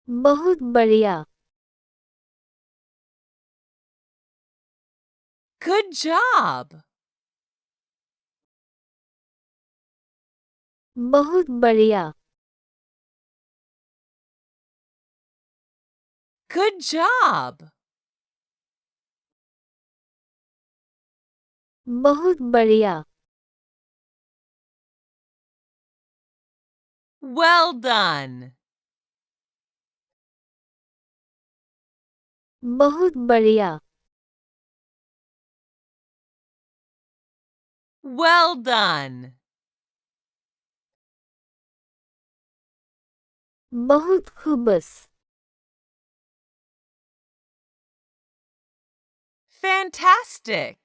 बहुत बढ़िया। Good job! बहुत बढ़िया। Good job! बहुत बढ़िया। Well done! बहुत बढ़िया। Well done! बहुत खूबस। Fantastic!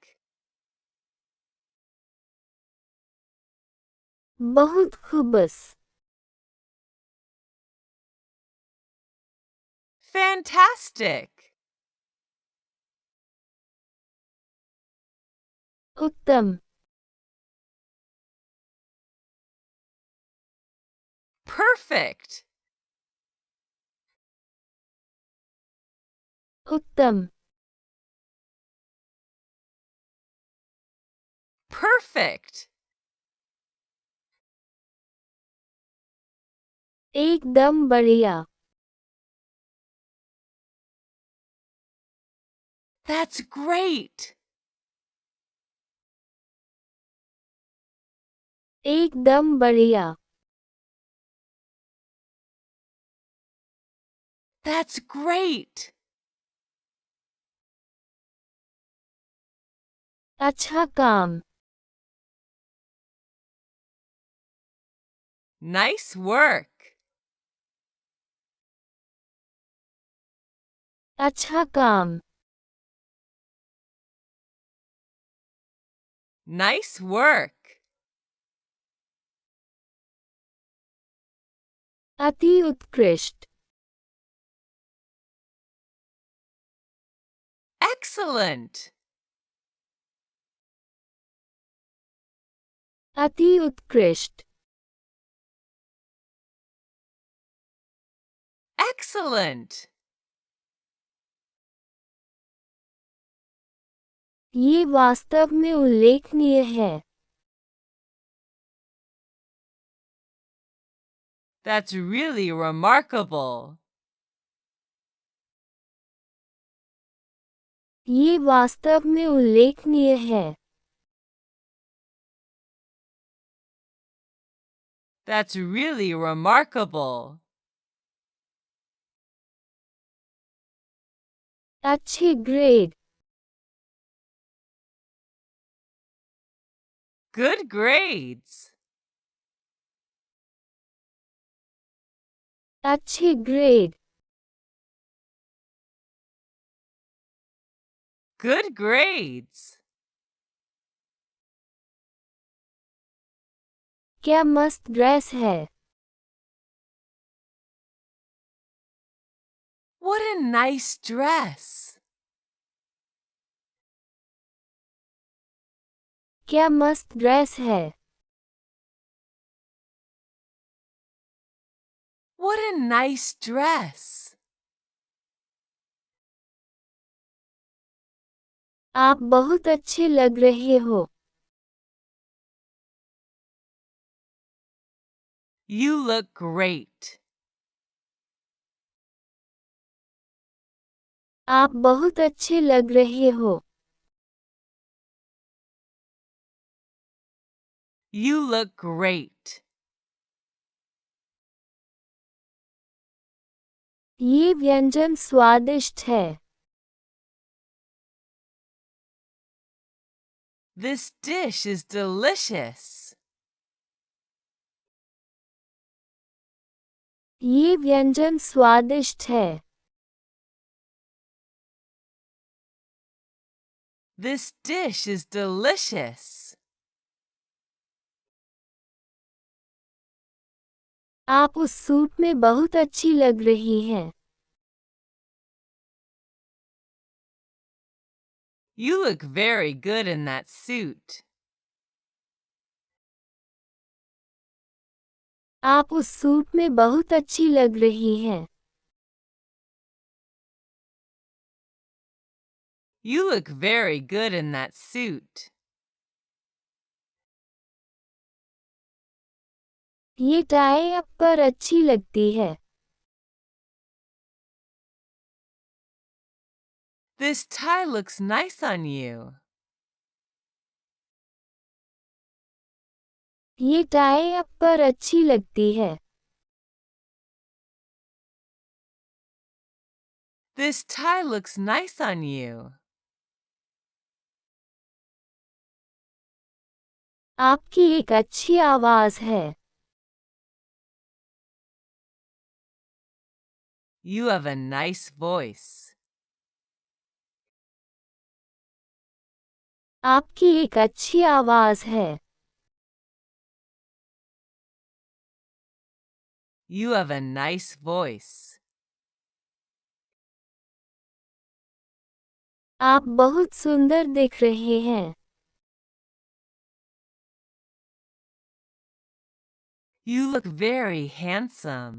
बहुत खूबस। Fantastic! उत्तम। Perfect! उत्तम। Perfect! एकदम बढ़िया। That's great! एकदम बढ़िया। That's great! अच्छा काम। Nice work! अच्छा काम। Nice work! अति उत्कृष्ट। Excellent! अति उत्कृष्ट। Excellent! ये वास्तव में उल्लेखनीय है। That's really remarkable. ये वास्तव में उल्लेखनीय है। That's really remarkable. अच्छे ग्रेड। Good grades. अच्छे ग्रेड। Good grades. क्या मस्त ड्रेस है। What a nice dress. क्या मस्त ड्रेस है। What a nice dress. आप बहुत अच्छे लग रहे हो। You look great. आप बहुत अच्छे लग रहे हो। You look great. ये व्यंजन स्वादिष्ट है। This dish is delicious. ये व्यंजन स्वादिष्ट है। This dish is delicious. आप उस सूट में बहुत अच्छी लग रही हैं। You look very good in that suit. आप उस सूट में बहुत अच्छी लग रही हैं। You look very good in that suit. ये टाई आप पर अच्छी लगती है. This tie looks nice on you. ये टाई आप पर अच्छी लगती है. This tie looks nice on you. आपकी एक अच्छी आवाज़ है. You have a nice voice. आपकी एक अच्छी आवाज़ है. You have a nice voice. आप बहुत सुंदर दिख रहे हैं. You look very handsome.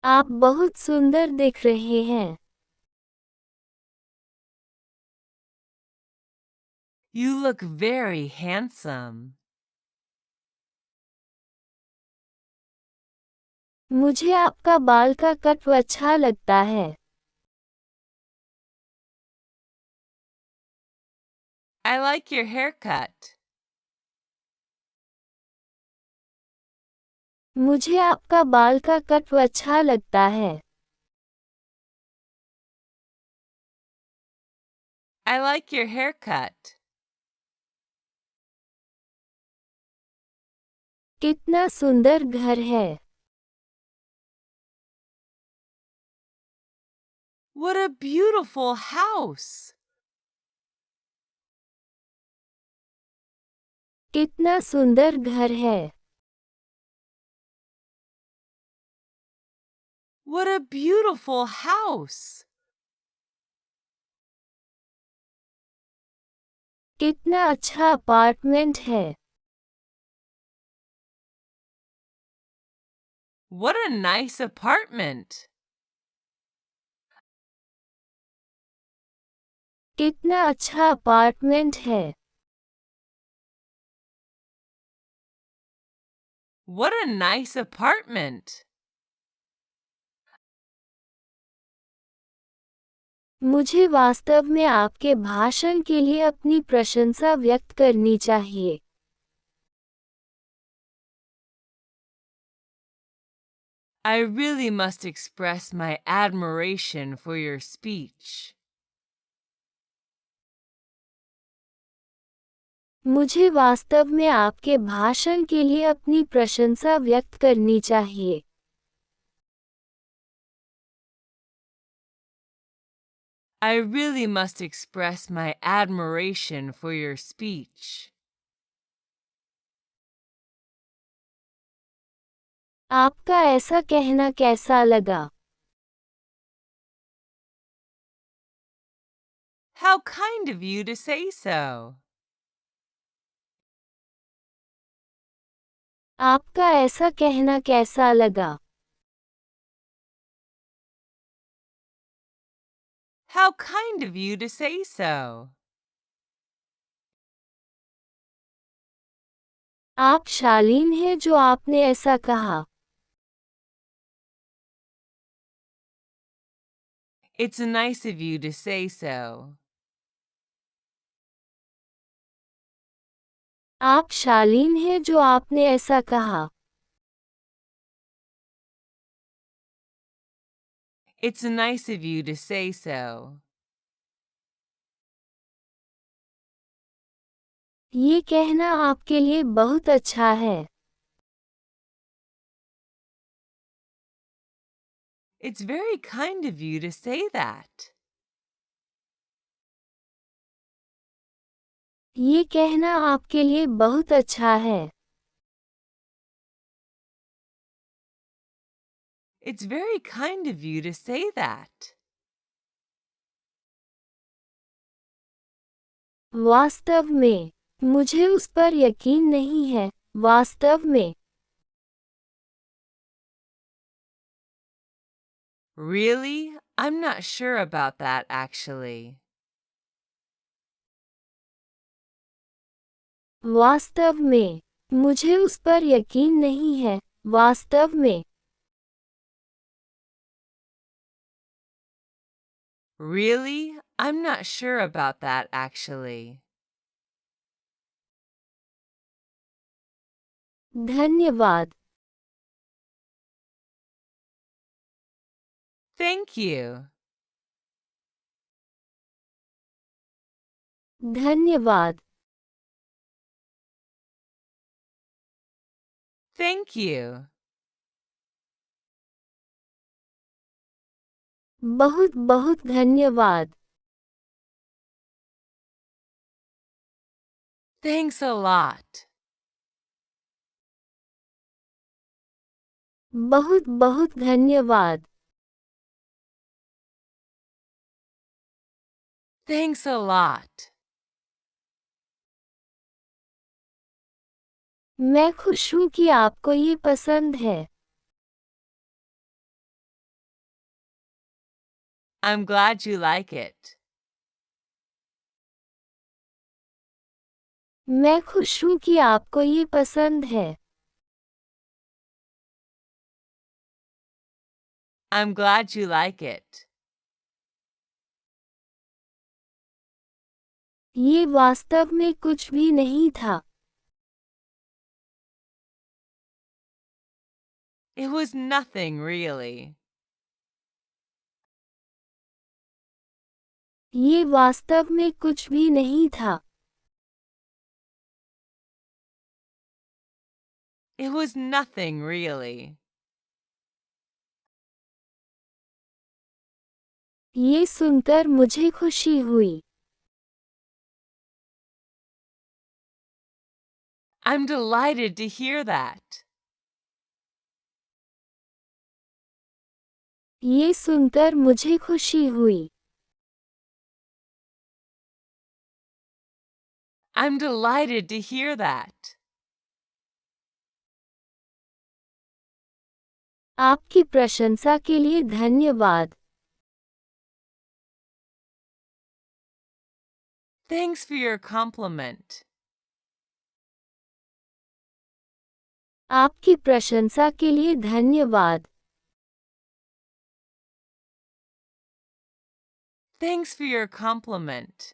आप बहुत सुंदर दिख रहे हैं. You look very handsome. मुझे आपका बाल का कट अच्छा लगता है. I like your haircut. मुझे आपका बाल का कट अच्छा लगता है. I like your haircut. कितना सुंदर घर है. What a beautiful house. कितना सुंदर घर है. What a beautiful house. कितना अच्छा अपार्टमेंट है. What a nice apartment. कितना अच्छा अपार्टमेंट है. What a nice apartment. मुझे वास्तव में आपके भाषण के लिए अपनी प्रशंसा व्यक्त करनी चाहिए. I really must express my admiration for your speech. मुझे वास्तव में आपके भाषण के लिए अपनी प्रशंसा व्यक्त करनी चाहिए. I really must express my admiration for your speech. आपका ऐसा कहना कैसा लगा? How kind of you to say so. आपका ऐसा कहना कैसा लगा? How kind of you to say so. आप शालीन हैं जो आपने ऐसा कहा. It's nice of you to say so. आप शालीन हैं जो आपने ऐसा कहा. It's nice of you to say so. ये कहना आपके लिए बहुत अच्छा है. It's very kind of you to say that. ये कहना आपके लिए बहुत अच्छा है. It's very kind of you to say that. वास्तव में. मुझे उस पर यकीन नहीं है. वास्तव में. Really? I'm not sure about that actually. वास्तव में मुझे उस पर यकीन नहीं है वास्तव में Really? I'm not sure about that actually. धन्यवाद Thank you. धन्यवाद Thank you. बहुत बहुत धन्यवाद Thanks a lot. बहुत बहुत धन्यवाद Thanks a lot. मैं खुश हूँ कि आपको ये पसंद है I'm glad you like it. मैं खुश हूँ कि आपको ये पसंद है I'm glad you like it. ये वास्तव में कुछ भी नहीं था It was nothing really. ये वास्तव में कुछ भी नहीं था It was nothing really. ये सुनकर मुझे खुशी हुई I'm delighted to hear that. ये सुनकर मुझे खुशी हुई I'm delighted to hear that. आपकी प्रशंसा के लिए धन्यवाद Thanks for your compliment. आपकी प्रशंसा के लिए धन्यवाद Thanks for your compliment.